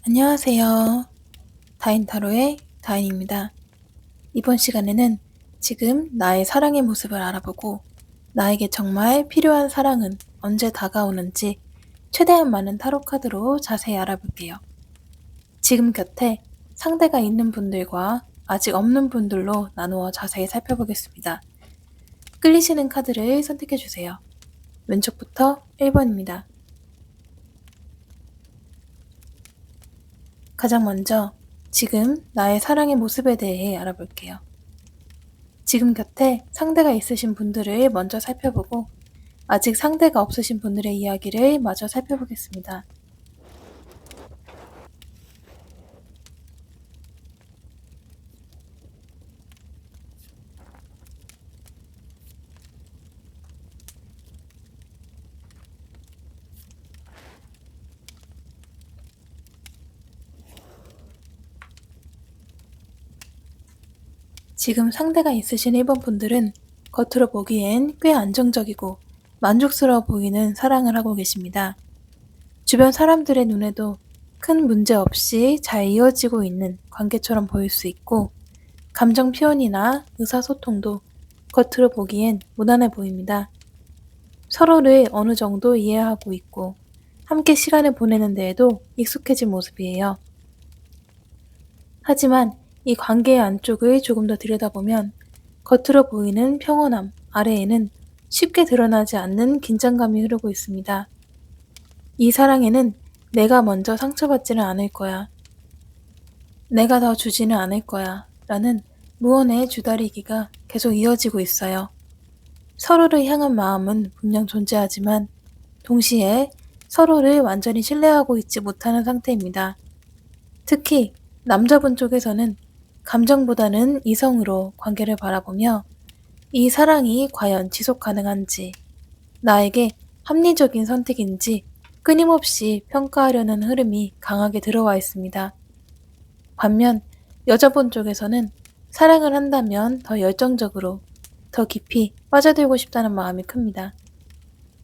안녕하세요. 다인타로의 다인입니다. 이번 시간에는 지금 나의 사랑의 모습을 알아보고 나에게 정말 필요한 사랑은 언제 다가오는지 최대한 많은 타로 카드로 자세히 알아볼게요. 지금 곁에 상대가 있는 분들과 아직 없는 분들로 나누어 자세히 살펴보겠습니다. 끌리시는 카드를 선택해주세요. 왼쪽부터 1번입니다. 가장 먼저 지금 나의 사랑의 모습에 대해 알아볼게요. 지금 곁에 상대가 있으신 분들을 먼저 살펴보고 아직 상대가 없으신 분들의 이야기를 마저 살펴보겠습니다. 지금 상대가 있으신 1번 분들은 겉으로 보기엔 꽤 안정적이고 만족스러워 보이는 사랑을 하고 계십니다. 주변 사람들의 눈에도 큰 문제 없이 잘 이어지고 있는 관계처럼 보일 수 있고 감정 표현이나 의사소통도 겉으로 보기엔 무난해 보입니다. 서로를 어느 정도 이해하고 있고 함께 시간을 보내는 데에도 익숙해진 모습이에요. 하지만 이 관계의 안쪽을 조금 더 들여다보면 겉으로 보이는 평온함 아래에는 쉽게 드러나지 않는 긴장감이 흐르고 있습니다. 이 사랑에는 내가 먼저 상처받지는 않을 거야. 내가 더 주지는 않을 거야. 라는 무언의 주다리기가 계속 이어지고 있어요. 서로를 향한 마음은 분명 존재하지만 동시에 서로를 완전히 신뢰하고 있지 못하는 상태입니다. 특히 남자분 쪽에서는 감정보다는 이성으로 관계를 바라보며 이 사랑이 과연 지속 가능한지, 나에게 합리적인 선택인지 끊임없이 평가하려는 흐름이 강하게 들어와 있습니다. 반면 여자분 쪽에서는 사랑을 한다면 더 열정적으로, 더 깊이 빠져들고 싶다는 마음이 큽니다.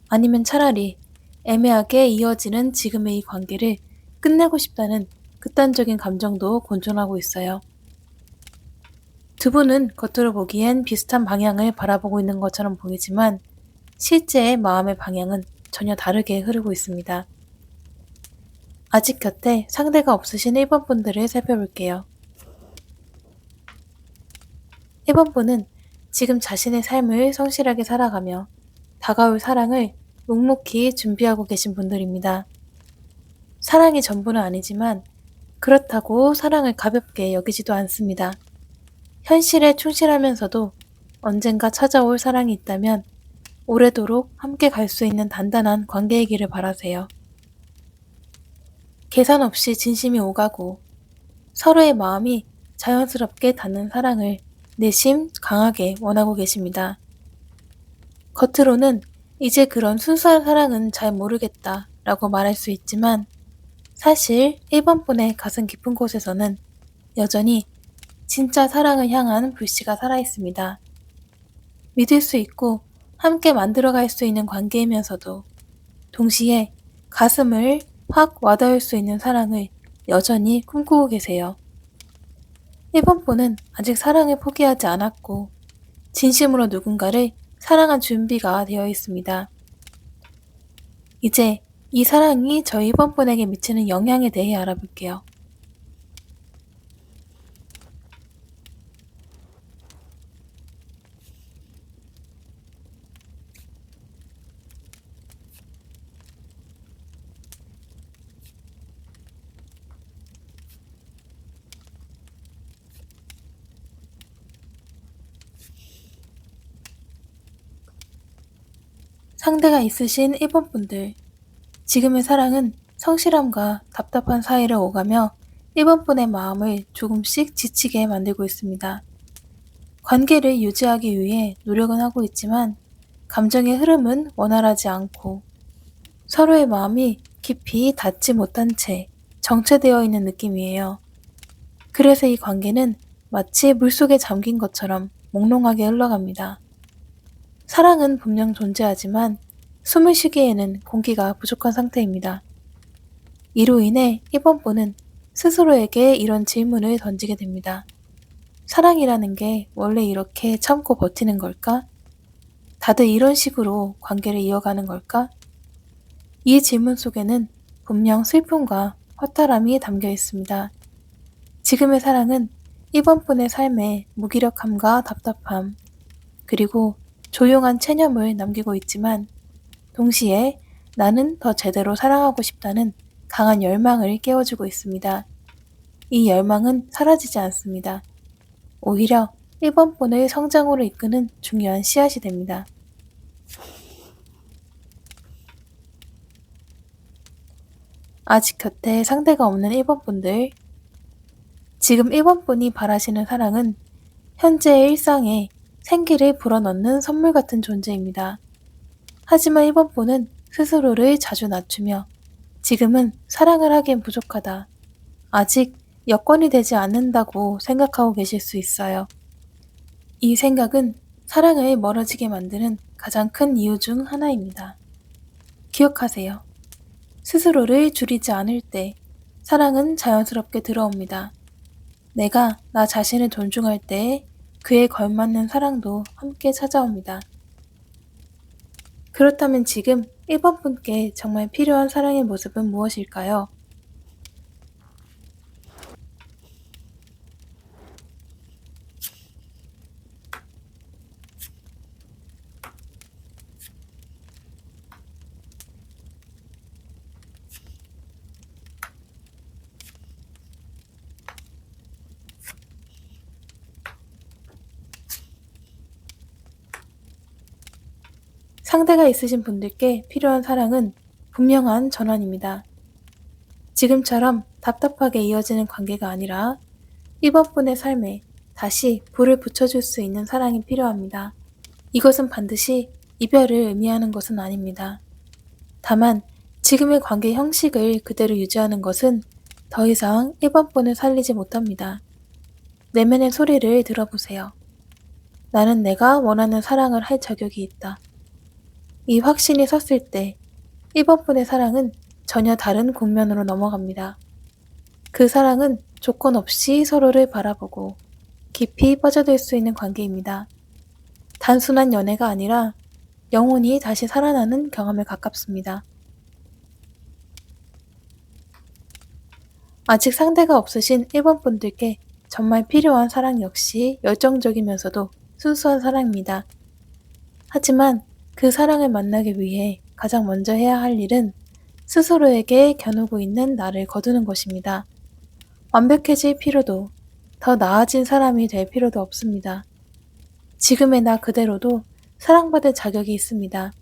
아니면 차라리 애매하게 이어지는 지금의 이 관계를 끝내고 싶다는 극단적인 감정도 공존하고 있어요. 두 분은 겉으로 보기엔 비슷한 방향을 바라보고 있는 것처럼 보이지만 실제의 마음의 방향은 전혀 다르게 흐르고 있습니다. 아직 곁에 상대가 없으신 1번 분들을 살펴볼게요. 1번 분은 지금 자신의 삶을 성실하게 살아가며 다가올 사랑을 묵묵히 준비하고 계신 분들입니다. 사랑이 전부는 아니지만 그렇다고 사랑을 가볍게 여기지도 않습니다. 현실에 충실하면서도 언젠가 찾아올 사랑이 있다면 오래도록 함께 갈 수 있는 단단한 관계이기를 바라세요. 계산 없이 진심이 오가고 서로의 마음이 자연스럽게 닿는 사랑을 내심 강하게 원하고 계십니다. 겉으로는 이제 그런 순수한 사랑은 잘 모르겠다 라고 말할 수 있지만 사실 1번 분의 가슴 깊은 곳에서는 여전히 진짜 사랑을 향한 불씨가 살아있습니다. 믿을 수 있고 함께 만들어갈 수 있는 관계이면서도 동시에 가슴을 확 와닿을 수 있는 사랑을 여전히 꿈꾸고 계세요. 1번 분은 아직 사랑을 포기하지 않았고 진심으로 누군가를 사랑할 준비가 되어 있습니다. 이제 이 사랑이 저 2번 분에게 미치는 영향에 대해 알아볼게요. 상대가 있으신 1번 분들, 지금의 사랑은 성실함과 답답한 사이를 오가며 1번 분의 마음을 조금씩 지치게 만들고 있습니다. 관계를 유지하기 위해 노력은 하고 있지만 감정의 흐름은 원활하지 않고 서로의 마음이 깊이 닿지 못한 채 정체되어 있는 느낌이에요. 그래서 이 관계는 마치 물속에 잠긴 것처럼 몽롱하게 흘러갑니다. 사랑은 분명 존재하지만 숨을 쉬기에는 공기가 부족한 상태입니다. 이로 인해 1번 분은 스스로에게 이런 질문을 던지게 됩니다. 사랑이라는 게 원래 이렇게 참고 버티는 걸까? 다들 이런 식으로 관계를 이어가는 걸까? 이 질문 속에는 분명 슬픔과 허탈함이 담겨 있습니다. 지금의 사랑은 이번 분의 삶에 무기력함과 답답함, 그리고 조용한 체념을 남기고 있지만 동시에 나는 더 제대로 사랑하고 싶다는 강한 열망을 깨워주고 있습니다. 이 열망은 사라지지 않습니다. 오히려 1번 분의 성장으로 이끄는 중요한 씨앗이 됩니다. 아직 곁에 상대가 없는 1번 분들, 지금 1번 분이 바라시는 사랑은 현재의 일상에 생기를 불어넣는 선물 같은 존재입니다. 하지만 1번 분은 스스로를 자주 낮추며 지금은 사랑을 하기엔 부족하다. 아직 여건이 되지 않는다고 생각하고 계실 수 있어요. 이 생각은 사랑을 멀어지게 만드는 가장 큰 이유 중 하나입니다. 기억하세요. 스스로를 줄이지 않을 때 사랑은 자연스럽게 들어옵니다. 내가 나 자신을 존중할 때 그에 걸맞는 사랑도 함께 찾아옵니다. 그렇다면 지금 1번 분께 정말 필요한 사랑의 모습은 무엇일까요? 상대가 있으신 분들께 필요한 사랑은 분명한 전환입니다. 지금처럼 답답하게 이어지는 관계가 아니라 1번 분의 삶에 다시 불을 붙여줄 수 있는 사랑이 필요합니다. 이것은 반드시 이별을 의미하는 것은 아닙니다. 다만 지금의 관계 형식을 그대로 유지하는 것은 더 이상 1번 분을 살리지 못합니다. 내면의 소리를 들어보세요. 나는 내가 원하는 사랑을 할 자격이 있다. 이 확신이 섰을 때 1번 분의 사랑은 전혀 다른 국면으로 넘어갑니다. 그 사랑은 조건 없이 서로를 바라보고 깊이 빠져들 수 있는 관계입니다. 단순한 연애가 아니라 영혼이 다시 살아나는 경험에 가깝습니다. 아직 상대가 없으신 1번 분들께 정말 필요한 사랑 역시 열정적이면서도 순수한 사랑입니다. 하지만 그 사랑을 만나기 위해 가장 먼저 해야 할 일은 스스로에게 겨누고 있는 나를 거두는 것입니다. 완벽해질 필요도, 더 나아진 사람이 될 필요도 없습니다. 지금의 나 그대로도 사랑받을 자격이 있습니다.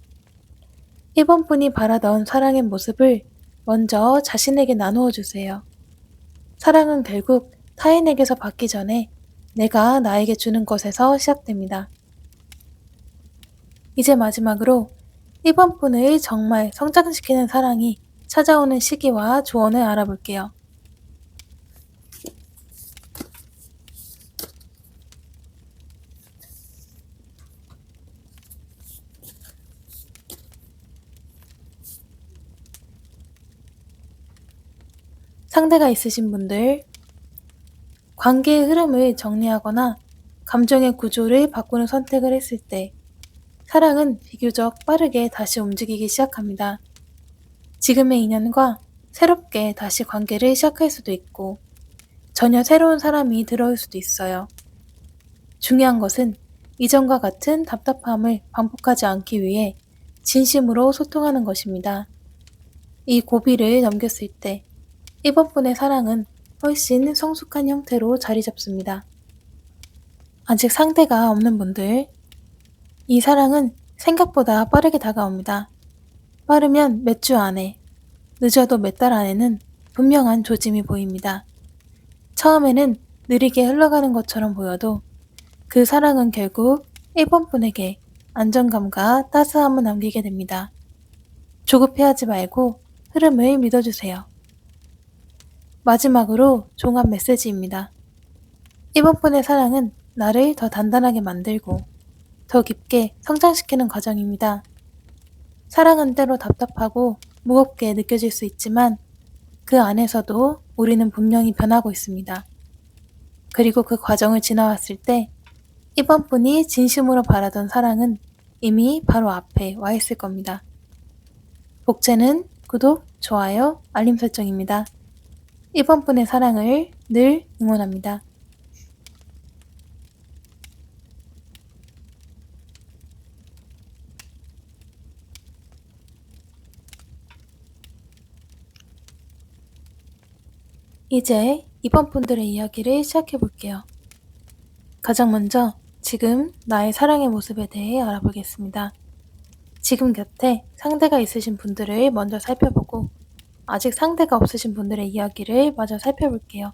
1번 분이 바라던 사랑의 모습을 먼저 자신에게 나누어 주세요. 사랑은 결국 타인에게서 받기 전에 내가 나에게 주는 것에서 시작됩니다. 이제 마지막으로 1번 분을 정말 성장시키는 사랑이 찾아오는 시기와 조언을 알아볼게요. 상대가 있으신 분들, 관계의 흐름을 정리하거나 감정의 구조를 바꾸는 선택을 했을 때 사랑은 비교적 빠르게 다시 움직이기 시작합니다. 지금의 인연과 새롭게 다시 관계를 시작할 수도 있고 전혀 새로운 사람이 들어올 수도 있어요. 중요한 것은 이전과 같은 답답함을 반복하지 않기 위해 진심으로 소통하는 것입니다. 이 고비를 넘겼을 때 1번 분의 사랑은 훨씬 성숙한 형태로 자리 잡습니다. 아직 상대가 없는 분들, 이 사랑은 생각보다 빠르게 다가옵니다. 빠르면 몇 주 안에, 늦어도 몇 달 안에는 분명한 조짐이 보입니다. 처음에는 느리게 흘러가는 것처럼 보여도 그 사랑은 결국 1번 분에게 안정감과 따스함을 남기게 됩니다. 조급해하지 말고 흐름을 믿어주세요. 마지막으로 종합 메시지입니다. 1번 분의 사랑은 나를 더 단단하게 만들고 더 깊게 성장시키는 과정입니다. 사랑은 때로 답답하고 무겁게 느껴질 수 있지만 그 안에서도 우리는 분명히 변하고 있습니다. 그리고 그 과정을 지나왔을 때 이번 분이 진심으로 바라던 사랑은 이미 바로 앞에 와 있을 겁니다. 복제는 구독, 좋아요, 알림 설정입니다. 이번 분의 사랑을 늘 응원합니다. 이제 이번 분들의 이야기를 시작해 볼게요. 가장 먼저 지금 나의 사랑의 모습에 대해 알아보겠습니다. 지금 곁에 상대가 있으신 분들을 먼저 살펴보고 아직 상대가 없으신 분들의 이야기를 마저 살펴볼게요.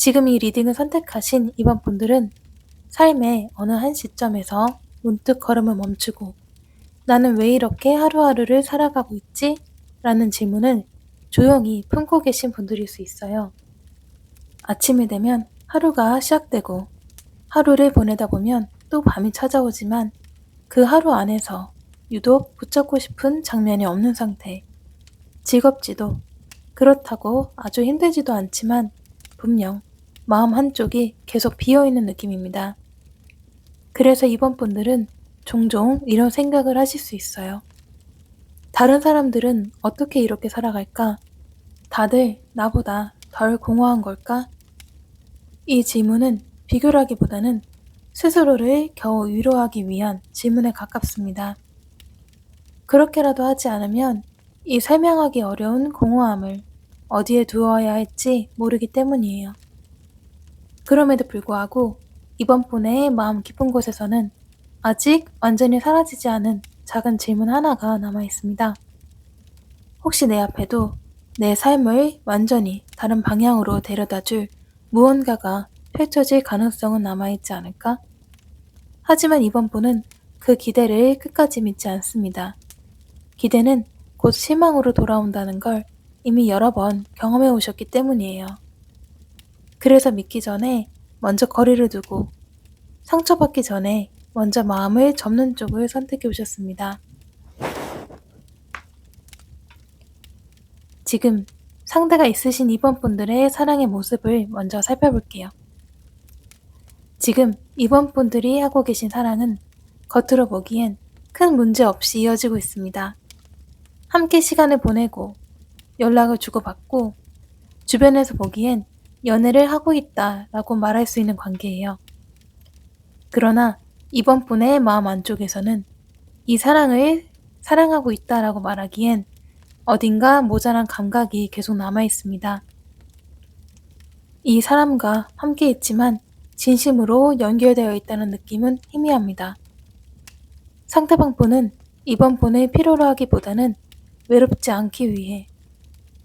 지금 이 리딩을 선택하신 이번 분들은 삶의 어느 한 시점에서 문득 걸음을 멈추고 나는 왜 이렇게 하루하루를 살아가고 있지? 라는 질문을 조용히 품고 계신 분들일 수 있어요. 아침이 되면 하루가 시작되고 하루를 보내다 보면 또 밤이 찾아오지만 그 하루 안에서 유독 붙잡고 싶은 장면이 없는 상태. 즐겁지도 그렇다고 아주 힘들지도 않지만 분명 마음 한쪽이 계속 비어있는 느낌입니다. 그래서 이번 분들은 종종 이런 생각을 하실 수 있어요. 다른 사람들은 어떻게 이렇게 살아갈까? 다들 나보다 덜 공허한 걸까? 이 질문은 비교라기보다는 스스로를 겨우 위로하기 위한 질문에 가깝습니다. 그렇게라도 하지 않으면 이 설명하기 어려운 공허함을 어디에 두어야 할지 모르기 때문이에요. 그럼에도 불구하고 이번 분의 마음 깊은 곳에서는 아직 완전히 사라지지 않은 작은 질문 하나가 남아 있습니다. 혹시 내 앞에도 내 삶을 완전히 다른 방향으로 데려다 줄 무언가가 펼쳐질 가능성은 남아있지 않을까? 하지만 이번 분은 그 기대를 끝까지 믿지 않습니다. 기대는 곧 실망으로 돌아온다는 걸 이미 여러 번 경험해 오셨기 때문이에요. 그래서 믿기 전에 먼저 거리를 두고 상처받기 전에 먼저 마음을 접는 쪽을 선택해 오셨습니다. 지금 상대가 있으신 이번 분들의 사랑의 모습을 먼저 살펴볼게요. 지금 이번 분들이 하고 계신 사랑은 겉으로 보기엔 큰 문제 없이 이어지고 있습니다. 함께 시간을 보내고 연락을 주고받고 주변에서 보기엔 연애를 하고 있다라고 말할 수 있는 관계예요. 그러나 이번 분의 마음 안쪽에서는 이 사랑을 사랑하고 있다라고 말하기엔 어딘가 모자란 감각이 계속 남아 있습니다. 이 사람과 함께 있지만 진심으로 연결되어 있다는 느낌은 희미합니다. 상대방 분은 이번 분을 필요로 하기보다는 외롭지 않기 위해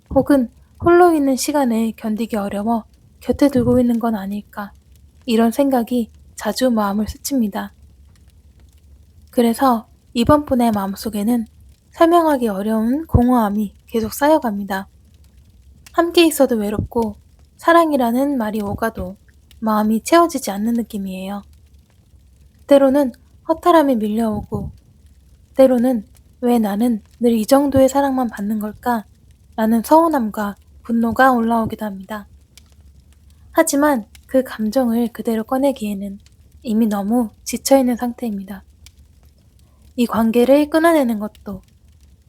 혹은 홀로 있는 시간을 견디기 어려워 곁에 두고 있는 건 아닐까 이런 생각이 자주 마음을 스칩니다. 그래서 이번 분의 마음속에는 설명하기 어려운 공허함이 계속 쌓여갑니다. 함께 있어도 외롭고 사랑이라는 말이 오가도 마음이 채워지지 않는 느낌이에요. 때로는 허탈함이 밀려오고 때로는 왜 나는 늘 이 정도의 사랑만 받는 걸까? 라는 서운함과 분노가 올라오기도 합니다. 하지만 그 감정을 그대로 꺼내기에는 이미 너무 지쳐있는 상태입니다. 이 관계를 끊어내는 것도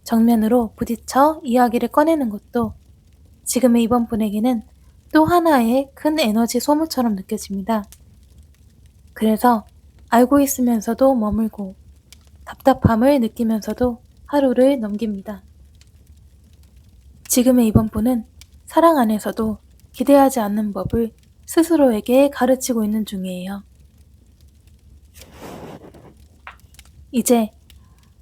정면으로 부딪혀 이야기를 꺼내는 것도 지금의 이번 분에게는 또 하나의 큰 에너지 소모처럼 느껴집니다. 그래서 알고 있으면서도 머물고 답답함을 느끼면서도 하루를 넘깁니다. 지금의 이번 분은 사랑 안에서도 기대하지 않는 법을 스스로에게 가르치고 있는 중이에요. 이제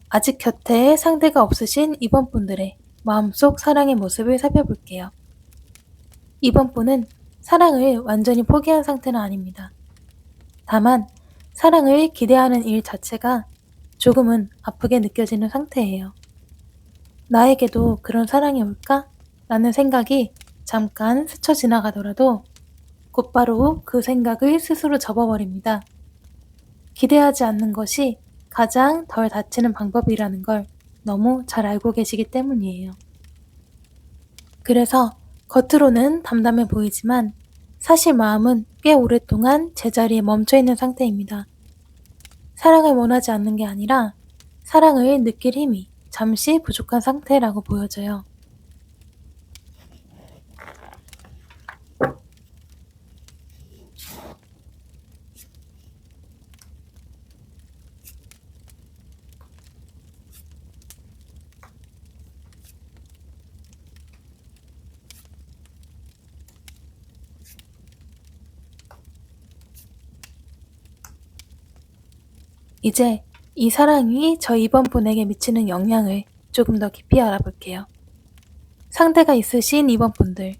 아직 곁에 상대가 없으신 이번 분들의 마음속 사랑의 모습을 살펴볼게요. 이번 분은 사랑을 완전히 포기한 상태는 아닙니다. 다만 사랑을 기대하는 일 자체가 조금은 아프게 느껴지는 상태예요. 나에게도 그런 사랑이 올까? 라는 생각이 잠깐 스쳐 지나가더라도 곧바로 그 생각을 스스로 접어버립니다. 기대하지 않는 것이 가장 덜 다치는 방법이라는 걸 너무 잘 알고 계시기 때문이에요. 그래서 겉으로는 담담해 보이지만 사실 마음은 꽤 오랫동안 제자리에 멈춰 있는 상태입니다. 사랑을 원하지 않는 게 아니라 사랑을 느낄 힘이 잠시 부족한 상태라고 보여져요. 이제 이 사랑이 저 이번 분에게 미치는 영향을 조금 더 깊이 알아볼게요. 상대가 있으신 이번 분들.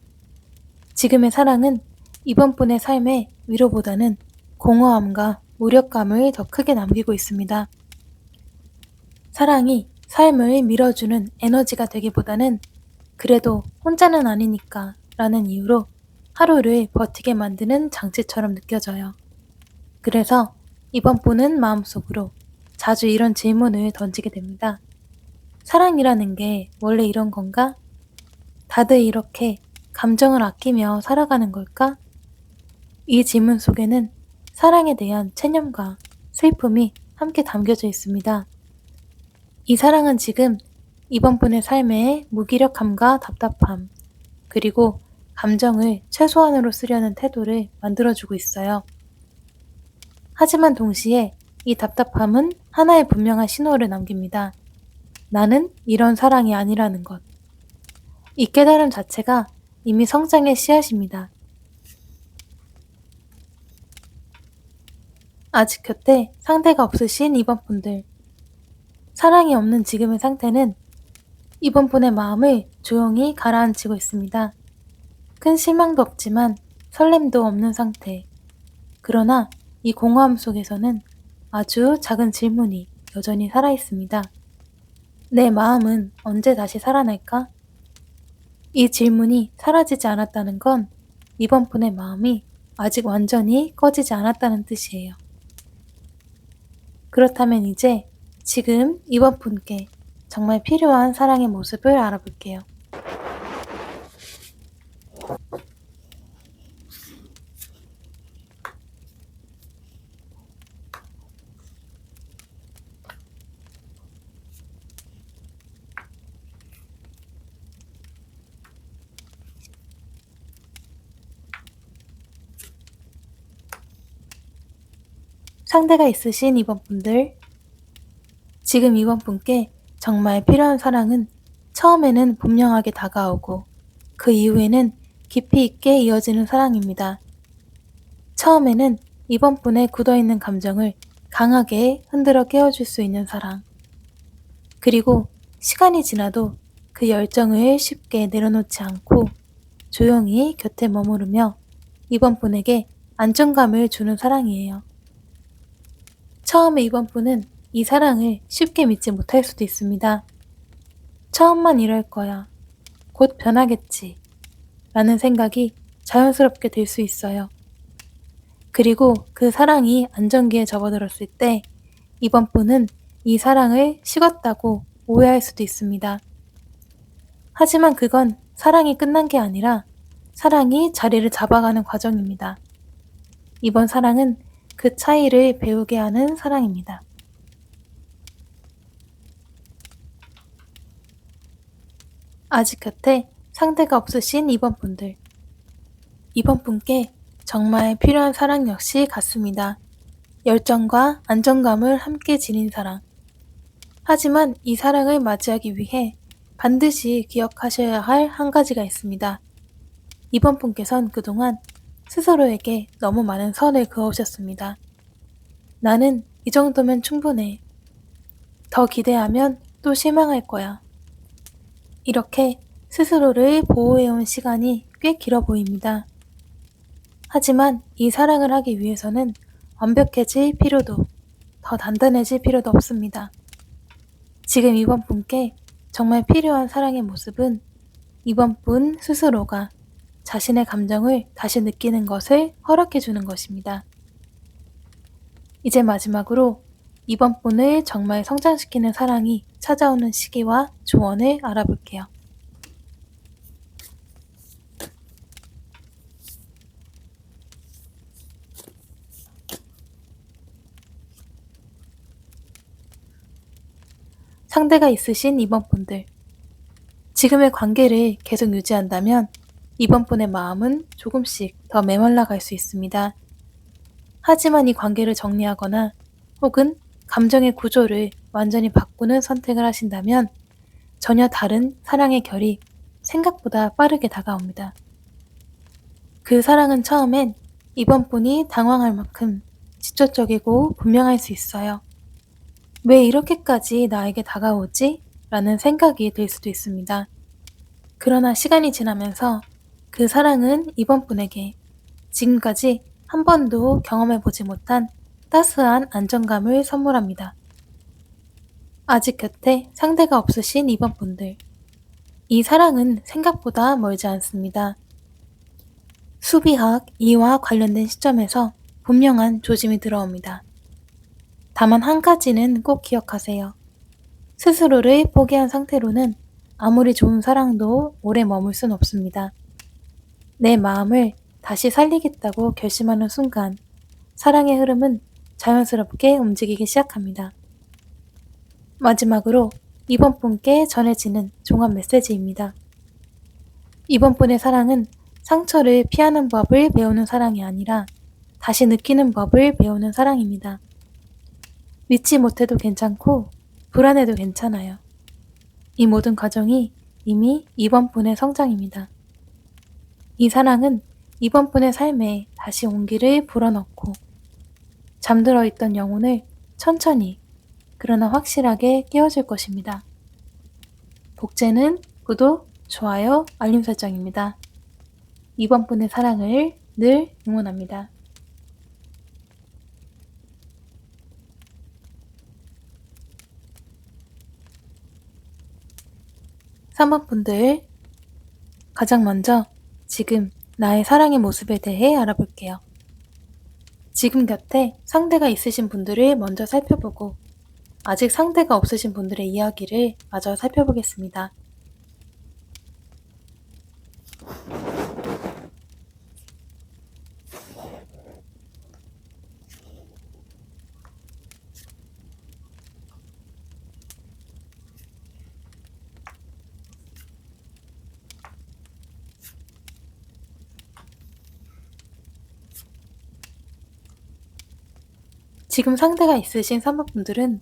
지금의 사랑은 이번 분의 삶에 위로보다는 공허함과 무력감을 더 크게 남기고 있습니다. 사랑이 삶을 밀어주는 에너지가 되기보다는 그래도 혼자는 아니니까 라는 이유로 하루를 버티게 만드는 장치처럼 느껴져요. 그래서 이번 분은 마음속으로 자주 이런 질문을 던지게 됩니다. 사랑이라는 게 원래 이런 건가? 다들 이렇게 감정을 아끼며 살아가는 걸까? 이 질문 속에는 사랑에 대한 체념과 슬픔이 함께 담겨져 있습니다. 이 사랑은 지금 이번 분의 삶에 무기력함과 답답함, 그리고 감정을 최소한으로 쓰려는 태도를 만들어주고 있어요. 하지만 동시에 이 답답함은 하나의 분명한 신호를 남깁니다. 나는 이런 사랑이 아니라는 것. 이 깨달음 자체가 이미 성장의 씨앗입니다. 아직 곁에 상대가 없으신 이번 분들. 사랑이 없는 지금의 상태는 이번 분의 마음을 조용히 가라앉히고 있습니다. 큰 실망도 없지만 설렘도 없는 상태. 그러나 이 공허함 속에서는 아주 작은 질문이 여전히 살아있습니다. 내 마음은 언제 다시 살아날까? 이 질문이 사라지지 않았다는 건 이번 분의 마음이 아직 완전히 꺼지지 않았다는 뜻이에요. 그렇다면 이제 지금 이번 분께 정말 필요한 사랑의 모습을 알아볼게요. 상대가 있으신 이번 분들, 지금 이번 분께 정말 필요한 사랑은 처음에는 분명하게 다가오고 그 이후에는 깊이 있게 이어지는 사랑입니다. 처음에는 이번 분의 굳어있는 감정을 강하게 흔들어 깨워줄 수 있는 사랑. 그리고 시간이 지나도 그 열정을 쉽게 내려놓지 않고 조용히 곁에 머무르며 이번 분에게 안정감을 주는 사랑이에요. 처음에 이번 분은 이 사랑을 쉽게 믿지 못할 수도 있습니다. 처음만 이럴 거야. 곧 변하겠지. 라는 생각이 자연스럽게 들 수 있어요. 그리고 그 사랑이 안정기에 접어들었을 때 이번 분은 이 사랑을 식었다고 오해할 수도 있습니다. 하지만 그건 사랑이 끝난 게 아니라 사랑이 자리를 잡아가는 과정입니다. 이번 사랑은 그 차이를 배우게 하는 사랑입니다. 아직 곁에 상대가 없으신 이번 분들. 이번 분께 정말 필요한 사랑 역시 같습니다. 열정과 안정감을 함께 지닌 사랑. 하지만 이 사랑을 맞이하기 위해 반드시 기억하셔야 할 한 가지가 있습니다. 이번 분께선 그동안 스스로에게 너무 많은 선을 그어오셨습니다. 나는 이 정도면 충분해. 더 기대하면 또 실망할 거야. 이렇게 스스로를 보호해온 시간이 꽤 길어 보입니다. 하지만 이 사랑을 하기 위해서는 완벽해질 필요도, 더 단단해질 필요도 없습니다. 지금 이번 분께 정말 필요한 사랑의 모습은 2번 분 스스로가 자신의 감정을 다시 느끼는 것을 허락해 주는 것입니다. 이제 마지막으로 2번 분을 정말 성장시키는 사랑이 찾아오는 시기와 조언을 알아볼게요. 상대가 있으신 2번 분들. 지금의 관계를 계속 유지한다면 2번 분의 마음은 조금씩 더 메말라 갈 수 있습니다. 하지만 이 관계를 정리하거나 혹은 감정의 구조를 완전히 바꾸는 선택을 하신다면 전혀 다른 사랑의 결이 생각보다 빠르게 다가옵니다. 그 사랑은 처음엔 2번 분이 당황할 만큼 직접적이고 분명할 수 있어요. 왜 이렇게까지 나에게 다가오지? 라는 생각이 들 수도 있습니다. 그러나 시간이 지나면서 그 사랑은 2번 분에게 지금까지 한 번도 경험해보지 못한 따스한 안정감을 선물합니다. 아직 곁에 상대가 없으신 2번 분들. 이 사랑은 생각보다 멀지 않습니다. 수비학 2와 관련된 시점에서 분명한 조짐이 들어옵니다. 다만 한 가지는 꼭 기억하세요. 스스로를 포기한 상태로는 아무리 좋은 사랑도 오래 머물 순 없습니다. 내 마음을 다시 살리겠다고 결심하는 순간 사랑의 흐름은 자연스럽게 움직이기 시작합니다. 마지막으로 이번 분께 전해지는 종합 메시지입니다. 이번 분의 사랑은 상처를 피하는 법을 배우는 사랑이 아니라 다시 느끼는 법을 배우는 사랑입니다. 믿지 못해도 괜찮고 불안해도 괜찮아요. 이 모든 과정이 이미 이번 분의 성장입니다. 이 사랑은 이번 분의 삶에 다시 온기를 불어넣고 잠들어 있던 영혼을 천천히 그러나 확실하게 깨워줄 것입니다. 복제는 구독, 좋아요, 알림 설정입니다. 이번 분의 사랑을 늘 응원합니다. 3번 분들, 가장 먼저 지금 나의 사랑의 모습에 대해 알아볼게요. 지금 곁에 상대가 있으신 분들을 먼저 살펴보고 아직 상대가 없으신 분들의 이야기를 마저 살펴보겠습니다. 지금 상대가 있으신 3번 분들은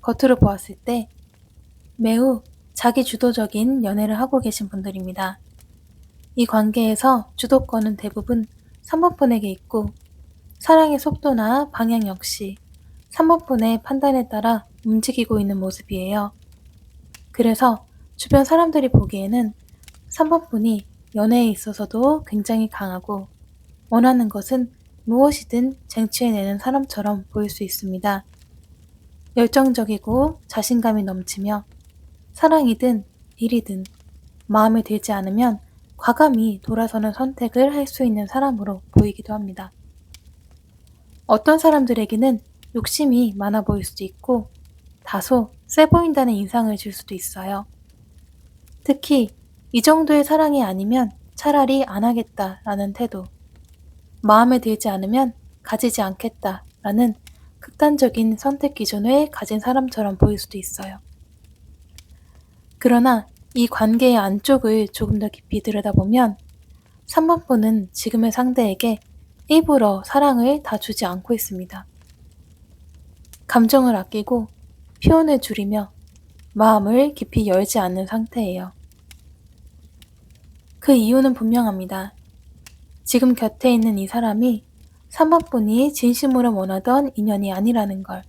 겉으로 보았을 때 매우 자기 주도적인 연애를 하고 계신 분들입니다. 이 관계에서 주도권은 대부분 3번 분에게 있고 사랑의 속도나 방향 역시 3번 분의 판단에 따라 움직이고 있는 모습이에요. 그래서 주변 사람들이 보기에는 3번 분이 연애에 있어서도 굉장히 강하고 원하는 것은 무엇이든 쟁취해내는 사람처럼 보일 수 있습니다. 열정적이고 자신감이 넘치며 사랑이든 일이든 마음에 들지 않으면 과감히 돌아서는 선택을 할 수 있는 사람으로 보이기도 합니다. 어떤 사람들에게는 욕심이 많아 보일 수도 있고 다소 세 보인다는 인상을 줄 수도 있어요. 특히 이 정도의 사랑이 아니면 차라리 안 하겠다라는 태도, 마음에 들지 않으면 가지지 않겠다라는 극단적인 선택 기준을 가진 사람처럼 보일 수도 있어요. 그러나 이 관계의 안쪽을 조금 더 깊이 들여다보면 3번 분은 지금의 상대에게 일부러 사랑을 다 주지 않고 있습니다. 감정을 아끼고 표현을 줄이며 마음을 깊이 열지 않는 상태예요. 그 이유는 분명합니다. 지금 곁에 있는 이 사람이 3번 분이 진심으로 원하던 인연이 아니라는 걸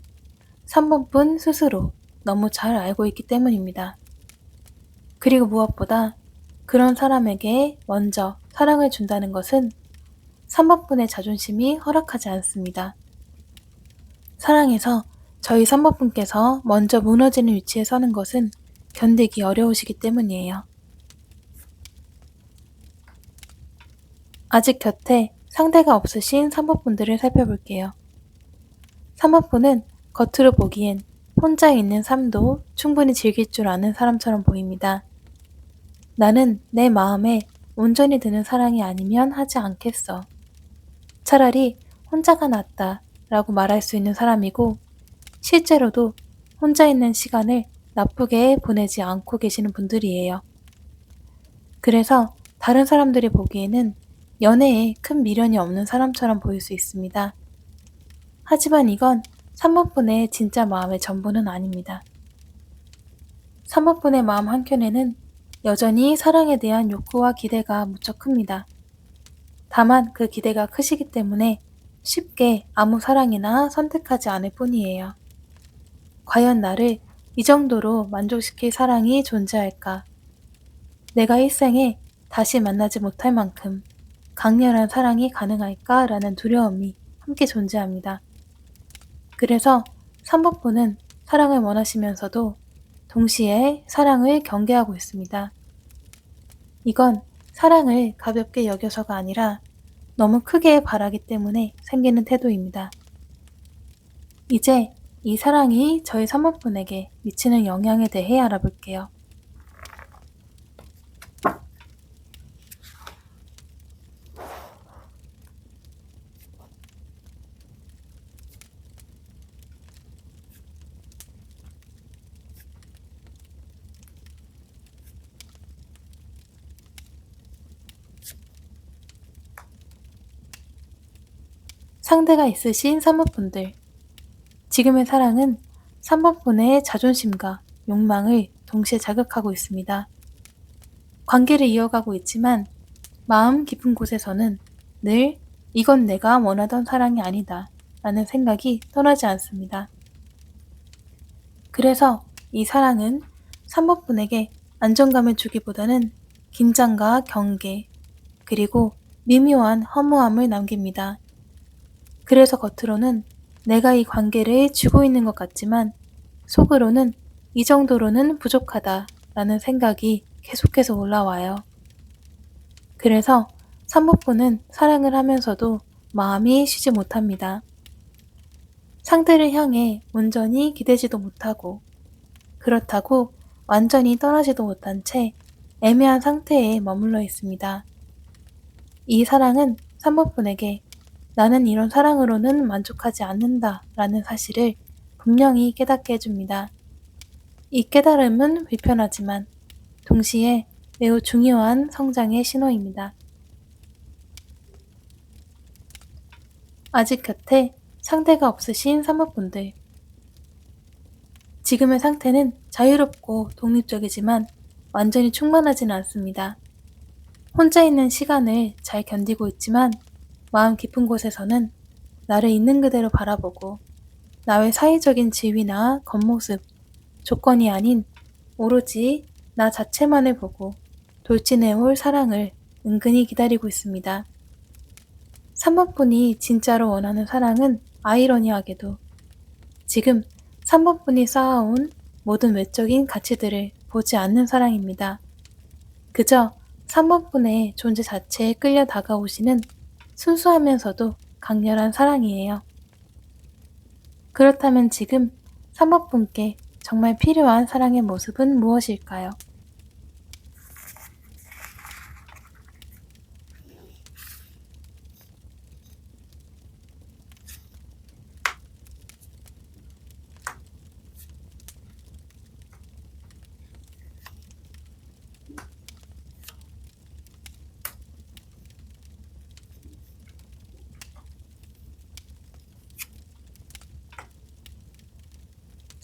3번 분 스스로 너무 잘 알고 있기 때문입니다. 그리고 무엇보다 그런 사람에게 먼저 사랑을 준다는 것은 3번 분의 자존심이 허락하지 않습니다. 사랑에서 저희 3번 분께서 먼저 무너지는 위치에 서는 것은 견디기 어려우시기 때문이에요. 아직 곁에 상대가 없으신 3번분들을 살펴볼게요. 3번분은 겉으로 보기엔 혼자 있는 삶도 충분히 즐길 줄 아는 사람처럼 보입니다. 나는 내 마음에 온전히 드는 사랑이 아니면 하지 않겠어. 차라리 혼자가 낫다 라고 말할 수 있는 사람이고, 실제로도 혼자 있는 시간을 나쁘게 보내지 않고 계시는 분들이에요. 그래서 다른 사람들이 보기에는 연애에 큰 미련이 없는 사람처럼 보일 수 있습니다. 하지만 이건 3번분의 진짜 마음의 전부는 아닙니다. 3번분의 마음 한켠에는 여전히 사랑에 대한 욕구와 기대가 무척 큽니다. 다만 그 기대가 크시기 때문에 쉽게 아무 사랑이나 선택하지 않을 뿐이에요. 과연 나를 이 정도로 만족시킬 사랑이 존재할까? 내가 일생에 다시 만나지 못할 만큼 강렬한 사랑이 가능할까라는 두려움이 함께 존재합니다. 그래서 3번분은 사랑을 원하시면서도 동시에 사랑을 경계하고 있습니다. 이건 사랑을 가볍게 여겨서가 아니라 너무 크게 바라기 때문에 생기는 태도입니다. 이제 이 사랑이 저희 3번분에게 미치는 영향에 대해 알아볼게요. 상대가 있으신 3번분들. 지금의 사랑은 3번분의 자존심과 욕망을 동시에 자극하고 있습니다. 관계를 이어가고 있지만 마음 깊은 곳에서는 늘 이건 내가 원하던 사랑이 아니다 라는 생각이 떠나지 않습니다. 그래서 이 사랑은 3번분에게 안정감을 주기보다는 긴장과 경계, 그리고 미묘한 허무함을 남깁니다. 그래서 겉으로는 내가 이 관계를 쥐고 있는 것 같지만 속으로는 이 정도로는 부족하다 라는 생각이 계속해서 올라와요. 그래서 3번분은 사랑을 하면서도 마음이 쉬지 못합니다. 상대를 향해 온전히 기대지도 못하고, 그렇다고 완전히 떠나지도 못한 채 애매한 상태에 머물러 있습니다. 이 사랑은 3번분에게 나는 이런 사랑으로는 만족하지 않는다 라는 사실을 분명히 깨닫게 해줍니다. 이 깨달음은 불편하지만 동시에 매우 중요한 성장의 신호입니다. 아직 곁에 상대가 없으신 3번분들. 지금의 상태는 자유롭고 독립적이지만 완전히 충만하지는 않습니다. 혼자 있는 시간을 잘 견디고 있지만 마음 깊은 곳에서는 나를 있는 그대로 바라보고 나의 사회적인 지위나 겉모습, 조건이 아닌 오로지 나 자체만을 보고 돌진해올 사랑을 은근히 기다리고 있습니다. 3번분이 진짜로 원하는 사랑은 아이러니하게도 지금 3번분이 쌓아온 모든 외적인 가치들을 보지 않는 사랑입니다. 그저 3번분의 존재 자체에 끌려 다가오시는 순수하면서도 강렬한 사랑이에요. 그렇다면 지금 3번분께 정말 필요한 사랑의 모습은 무엇일까요?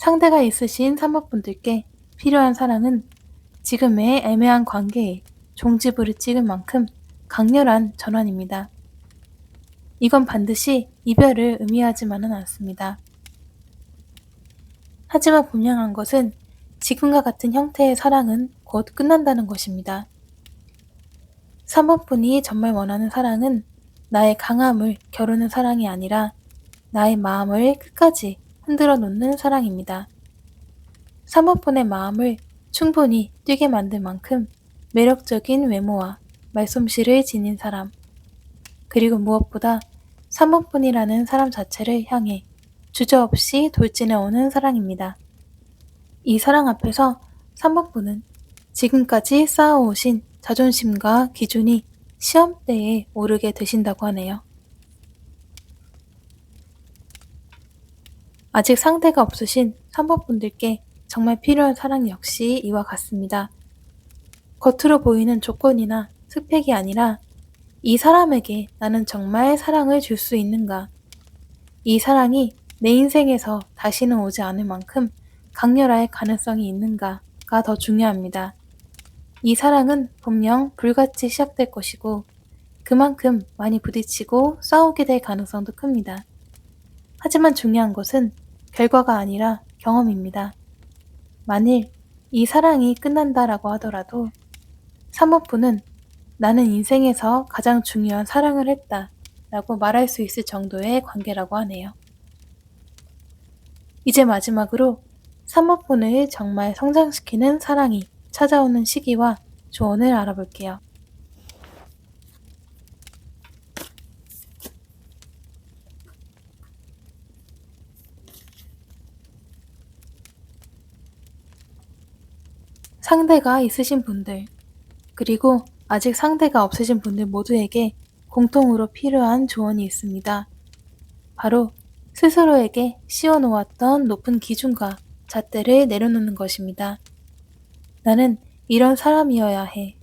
상대가 있으신 3번분들께 필요한 사랑은 지금의 애매한 관계에 종지부를 찍을 만큼 강렬한 전환입니다. 이건 반드시 이별을 의미하지만은 않습니다. 하지만 분명한 것은 지금과 같은 형태의 사랑은 곧 끝난다는 것입니다. 3번분이 정말 원하는 사랑은 나의 강함을 겨루는 사랑이 아니라 나의 마음을 끝까지 흔들어 놓는 사랑입니다. 3번분의 마음을 충분히 뛰게 만들 만큼 매력적인 외모와 말솜씨를 지닌 사람, 그리고 무엇보다 3번뿐이라는 사람 자체를 향해 주저없이 돌진해 오는 사랑입니다. 이 사랑 앞에서 3번뿐은 지금까지 쌓아오신 자존심과 기준이 시험대에 오르게 되신다고 하네요. 아직 상대가 없으신 3번분들께 정말 필요한 사랑 역시 이와 같습니다. 겉으로 보이는 조건이나 스펙이 아니라 이 사람에게 나는 정말 사랑을 줄 수 있는가? 이 사랑이 내 인생에서 다시는 오지 않을 만큼 강렬할 가능성이 있는가가 더 중요합니다. 이 사랑은 분명 불같이 시작될 것이고 그만큼 많이 부딪히고 싸우게 될 가능성도 큽니다. 하지만 중요한 것은 결과가 아니라 경험입니다. 만일 이 사랑이 끝난다라고 하더라도 3번분은 나는 인생에서 가장 중요한 사랑을 했다 라고 말할 수 있을 정도의 관계라고 하네요. 이제 마지막으로 3번분을 정말 성장시키는 사랑이 찾아오는 시기와 조언을 알아볼게요. 상대가 있으신 분들, 그리고 아직 상대가 없으신 분들 모두에게 공통으로 필요한 조언이 있습니다. 바로 스스로에게 씌워놓았던 높은 기준과 잣대를 내려놓는 것입니다. 나는 이런 사람이어야 해.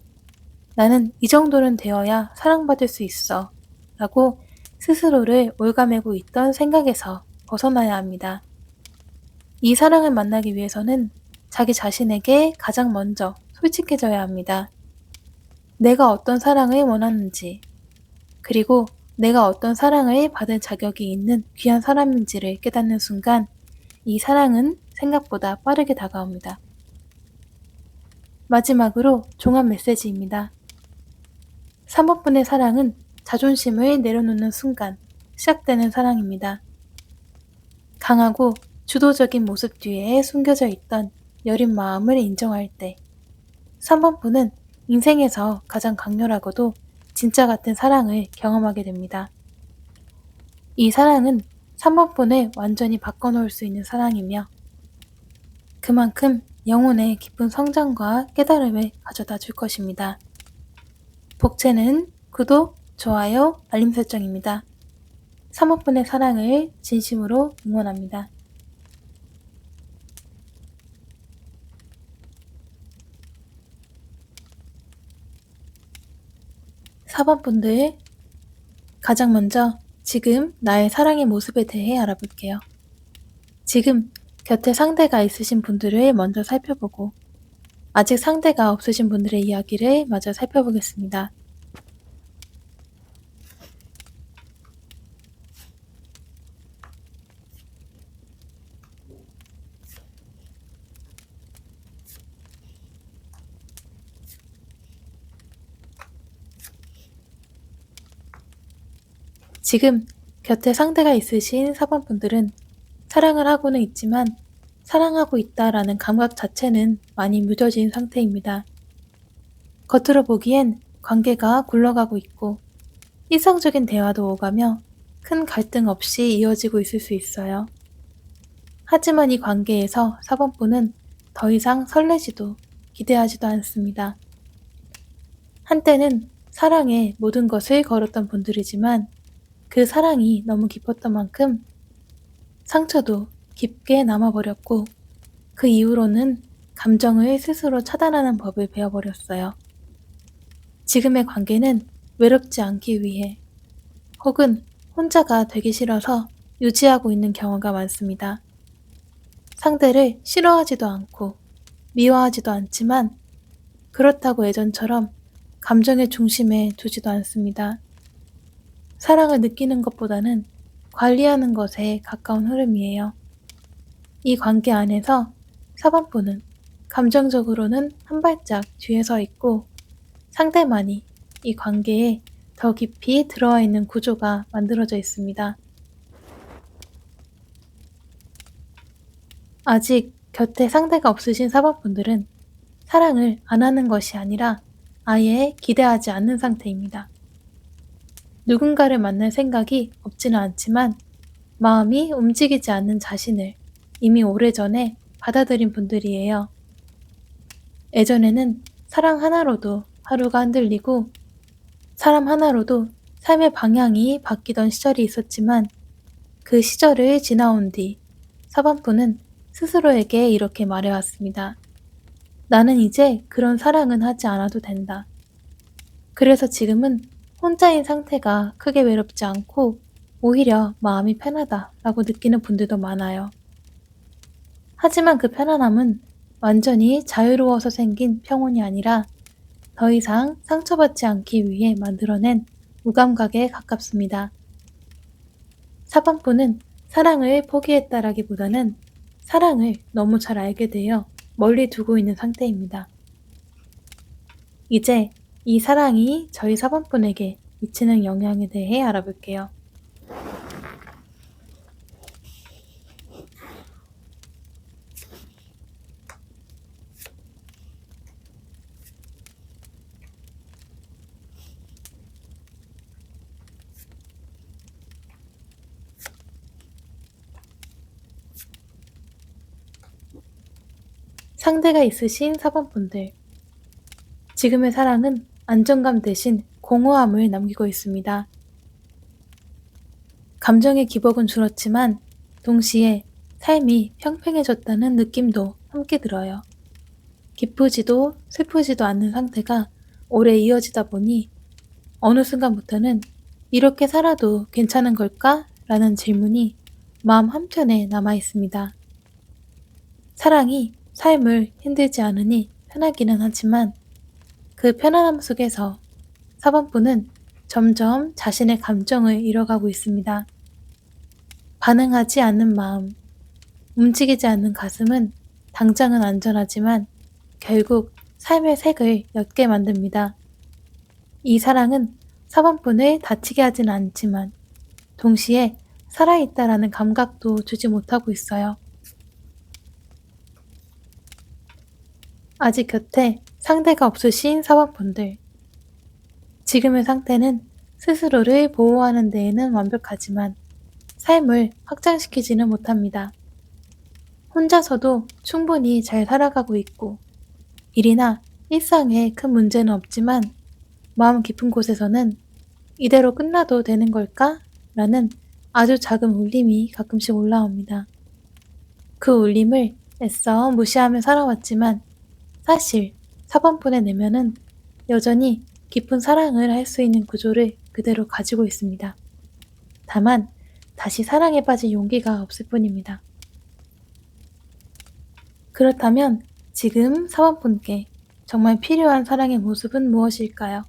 나는 이 정도는 되어야 사랑받을 수 있어. 라고 스스로를 올가매고 있던 생각에서 벗어나야 합니다. 이 사랑을 만나기 위해서는 자기 자신에게 가장 먼저 솔직해져야 합니다. 내가 어떤 사랑을 원하는지, 그리고 내가 어떤 사랑을 받을 자격이 있는 귀한 사람인지를 깨닫는 순간 이 사랑은 생각보다 빠르게 다가옵니다. 마지막으로 종합 메시지입니다. 3번분의 사랑은 자존심을 내려놓는 순간 시작되는 사랑입니다. 강하고 주도적인 모습 뒤에 숨겨져 있던 여린 마음을 인정할 때 3번분은 인생에서 가장 강렬하고도 진짜 같은 사랑을 경험하게 됩니다. 이 사랑은 3번분을 완전히 바꿔놓을 수 있는 사랑이며 그만큼 영혼의 깊은 성장과 깨달음을 가져다 줄 것입니다. 복채는 구독, 좋아요, 알림 설정입니다. 3번분의 사랑을 진심으로 응원합니다. 4번분들, 가장 먼저 지금 나의 사랑의 모습에 대해 알아볼게요. 지금 곁에 상대가 있으신 분들을 먼저 살펴보고 아직 상대가 없으신 분들의 이야기를 마저 살펴보겠습니다. 지금 곁에 상대가 있으신 4번분들은 사랑을 하고는 있지만 사랑하고 있다라는 감각 자체는 많이 무뎌진 상태입니다. 겉으로 보기엔 관계가 굴러가고 있고 일상적인 대화도 오가며 큰 갈등 없이 이어지고 있을 수 있어요. 하지만 이 관계에서 4번분은 더 이상 설레지도 기대하지도 않습니다. 한때는 사랑에 모든 것을 걸었던 분들이지만 그 사랑이 너무 깊었던 만큼 상처도 깊게 남아버렸고 그 이후로는 감정을 스스로 차단하는 법을 배워버렸어요. 지금의 관계는 외롭지 않기 위해 혹은 혼자가 되기 싫어서 유지하고 있는 경우가 많습니다. 상대를 싫어하지도 않고 미워하지도 않지만 그렇다고 예전처럼 감정의 중심에 두지도 않습니다. 사랑을 느끼는 것보다는 관리하는 것에 가까운 흐름이에요. 이 관계 안에서 4번분은 감정적으로는 한 발짝 뒤에 서 있고 상대만이 이 관계에 더 깊이 들어와 있는 구조가 만들어져 있습니다. 아직 곁에 상대가 없으신 4번분들은 사랑을 안 하는 것이 아니라 아예 기대하지 않는 상태입니다. 누군가를 만날 생각이 없지는 않지만 마음이 움직이지 않는 자신을 이미 오래전에 받아들인 분들이에요. 예전에는 사랑 하나로도 하루가 흔들리고 사람 하나로도 삶의 방향이 바뀌던 시절이 있었지만 그 시절을 지나온 뒤 사반부는 스스로에게 이렇게 말해왔습니다. 나는 이제 그런 사랑은 하지 않아도 된다. 그래서 지금은 혼자인 상태가 크게 외롭지 않고 오히려 마음이 편하다라고 느끼는 분들도 많아요. 하지만 그 편안함은 완전히 자유로워서 생긴 평온이 아니라 더 이상 상처받지 않기 위해 만들어낸 무감각에 가깝습니다. 사반부는 사랑을 포기했다라기보다는 사랑을 너무 잘 알게 되어 멀리 두고 있는 상태입니다. 이제 이 사랑이 저희 사반분에게 미치는 영향에 대해 알아볼게요. 상대가 있으신 사반분들, 지금의 사랑은 안정감 대신 공허함을 남기고 있습니다. 감정의 기복은 줄었지만 동시에 삶이 평평해졌다는 느낌도 함께 들어요. 기쁘지도 슬프지도 않는 상태가 오래 이어지다 보니 어느 순간부터는 이렇게 살아도 괜찮은 걸까? 라는 질문이 마음 한켠에 남아 있습니다. 사랑이 삶을 힘들지 않으니 편하기는 하지만 그 편안함 속에서 사반부는 점점 자신의 감정을 잃어가고 있습니다. 반응하지 않는 마음, 움직이지 않는 가슴은 당장은 안전하지만 결국 삶의 색을 옅게 만듭니다. 이 사랑은 사반분을 다치게 하진 않지만 동시에 살아있다라는 감각도 주지 못하고 있어요. 아직 곁에 상대가 없으신 사반분들, 지금의 상태는 스스로를 보호하는 데에는 완벽하지만 삶을 확장시키지는 못합니다. 혼자서도 충분히 잘 살아가고 있고 일이나 일상에 큰 문제는 없지만 마음 깊은 곳에서는 이대로 끝나도 되는 걸까? 라는 아주 작은 울림이 가끔씩 올라옵니다. 그 울림을 애써 무시하며 살아왔지만 사실 사반분의 내면은 여전히 깊은 사랑을 할 수 있는 구조를 그대로 가지고 있습니다. 다만 다시 사랑에 빠질 용기가 없을 뿐입니다. 그렇다면 지금 사반분께 정말 필요한 사랑의 모습은 무엇일까요?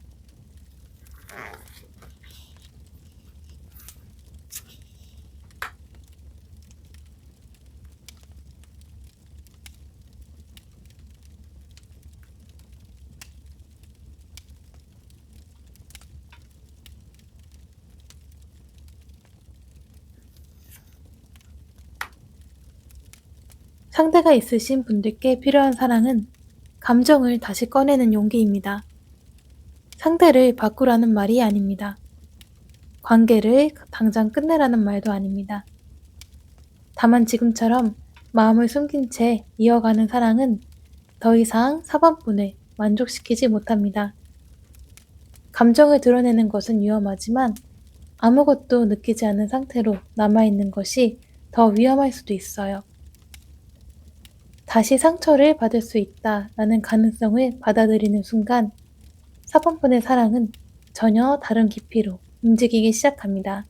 상대가 있으신 분들께 필요한 사랑은 감정을 다시 꺼내는 용기입니다. 상대를 바꾸라는 말이 아닙니다. 관계를 당장 끝내라는 말도 아닙니다. 다만 지금처럼 마음을 숨긴 채 이어가는 사랑은 더 이상 사반분을 만족시키지 못합니다. 감정을 드러내는 것은 위험하지만 아무것도 느끼지 않는 상태로 남아있는 것이 더 위험할 수도 있어요. 다시 상처를 받을 수 있다라는 가능성을 받아들이는 순간 사번분의 사랑은 전혀 다른 깊이로 움직이기 시작합니다.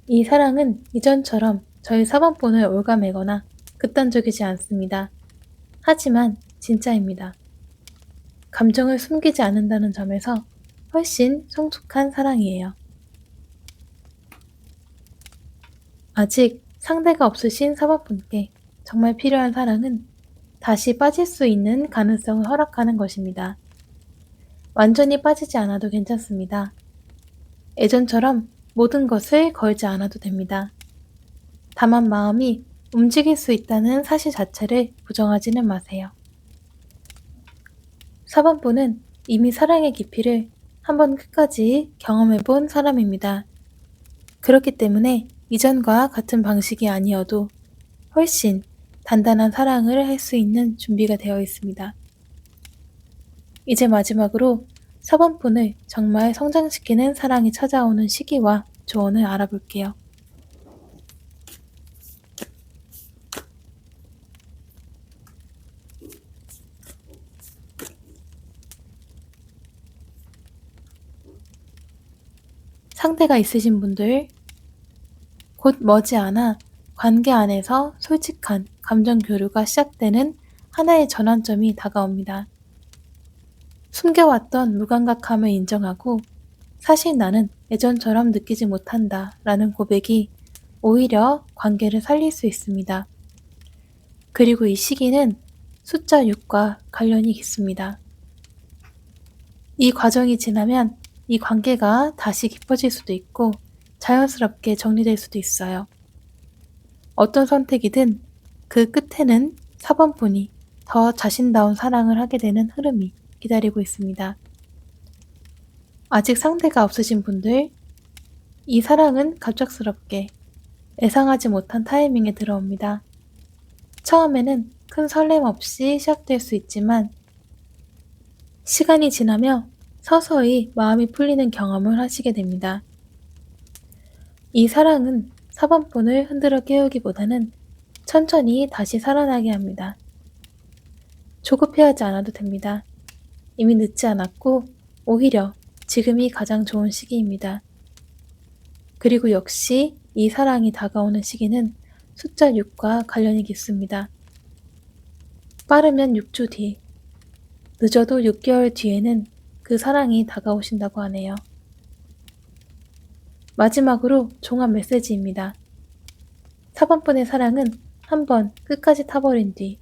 이 사랑은 이전처럼 저희 사번분을 올가매거나 극단적이지 않습니다. 하지만 진짜입니다. 감정을 숨기지 않는다는 점에서 훨씬 성숙한 사랑이에요. 아직 상대가 없으신 사번분께 정말 필요한 사랑은 다시 빠질 수 있는 가능성을 허락하는 것입니다. 완전히 빠지지 않아도 괜찮습니다. 예전처럼 모든 것을 걸지 않아도 됩니다. 다만 마음이 움직일 수 있다는 사실 자체를 부정하지는 마세요. 사번분은 이미 사랑의 깊이를 한번 끝까지 경험해 본 사람입니다. 그렇기 때문에 이전과 같은 방식이 아니어도 훨씬 단단한 사랑을 할 수 있는 준비가 되어 있습니다. 이제 마지막으로 4번분을 정말 성장시키는 사랑이 찾아오는 시기와 조언을 알아볼게요. 상대가 있으신 분들, 곧 머지않아 관계 안에서 솔직한 감정 교류가 시작되는 하나의 전환점이 다가옵니다. 숨겨왔던 무감각함을 인정하고 사실 나는 예전처럼 느끼지 못한다 라는 고백이 오히려 관계를 살릴 수 있습니다. 그리고 이 시기는 숫자 6과 관련이 깊습니다. 이 과정이 지나면 이 관계가 다시 깊어질 수도 있고 자연스럽게 정리될 수도 있어요. 어떤 선택이든 그 끝에는 4번분이 더 자신다운 사랑을 하게 되는 흐름이 기다리고 있습니다. 아직 상대가 없으신 분들, 이 사랑은 갑작스럽게 예상하지 못한 타이밍에 들어옵니다. 처음에는 큰 설렘 없이 시작될 수 있지만 시간이 지나며 서서히 마음이 풀리는 경험을 하시게 됩니다. 이 사랑은 4번분을 흔들어 깨우기보다는 천천히 다시 살아나게 합니다. 조급해하지 않아도 됩니다. 이미 늦지 않았고 오히려 지금이 가장 좋은 시기입니다. 그리고 역시 이 사랑이 다가오는 시기는 숫자 6과 관련이 깊습니다. 빠르면 6주 뒤, 늦어도 6개월 뒤에는 그 사랑이 다가오신다고 하네요. 마지막으로 종합 메시지입니다. 4번분의 사랑은 한번 끝까지 타버린 뒤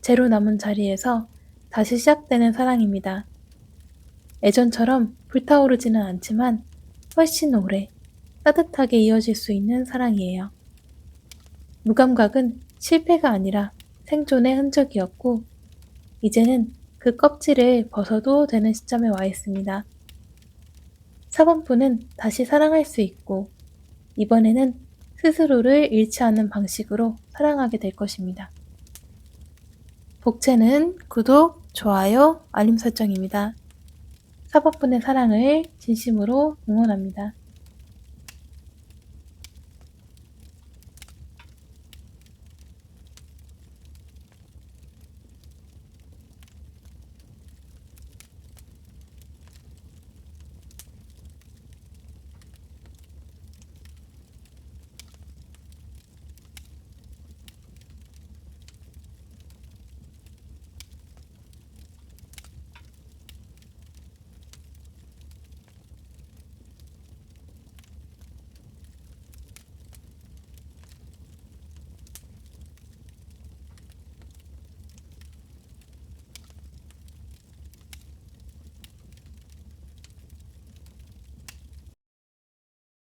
제로 남은 자리에서 다시 시작되는 사랑입니다. 예전처럼 불타오르지는 않지만 훨씬 오래 따뜻하게 이어질 수 있는 사랑이에요. 무감각은 실패가 아니라 생존의 흔적이었고 이제는 그 껍질을 벗어도 되는 시점에 와 있습니다. 4번분은 다시 사랑할 수 있고 이번에는 스스로를 잃지 않는 방식으로 사랑하게 될 것입니다. 복채는 구독, 좋아요, 알림 설정입니다. 4번분의 사랑을 진심으로 응원합니다.